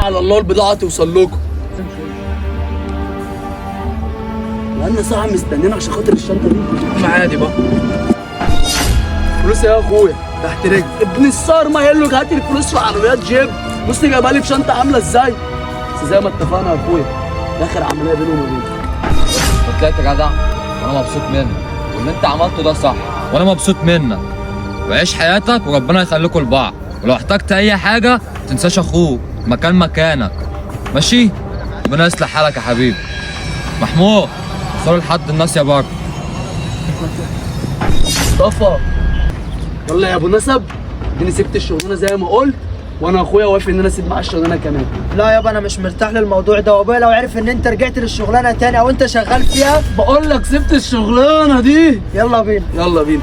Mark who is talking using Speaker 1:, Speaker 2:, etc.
Speaker 1: على الله البضاعه توصل لكم. بقالنا ساعه مستنيين عشان خاطر الشنطه دي.
Speaker 2: ما عادي بقى.
Speaker 1: فلوس يا اخويا تحت رجلي. ابن الصار ما قال له هات الفلوس في عربيات جيب. بص جايبها لي بشنطه عامله ازاي. بس زي ما اتفقنا يا اخويا ده اخر عمليه بينهم وبينك.
Speaker 3: طلعت جدع وانا مبسوط منك، واللي انت عملته ده صح وانا مبسوط منك. وعيش حياتك وربنا يخليكوا لبعض، ولو احتجت اي حاجه ما تنساش اخوك مكانك. ماشي؟ ربنا يصلح حالك يا حبيبي. محمود وصلوا لحد الناس يا بار.
Speaker 1: مصطفى يلا يا ابو نسب، اديني سبت الشغلانه زي ما قلت، وانا اخويا وافق ان انا اسيب معاه الشغلانه كمان.
Speaker 4: لا يابا انا مش مرتاح للموضوع ده، وابويا لو عرف ان انت رجعت للشغلانه تاني او انت شغال فيها.
Speaker 1: بقول لك سبت الشغلانه دي.
Speaker 4: يلا بينا.
Speaker 1: يلا بينا.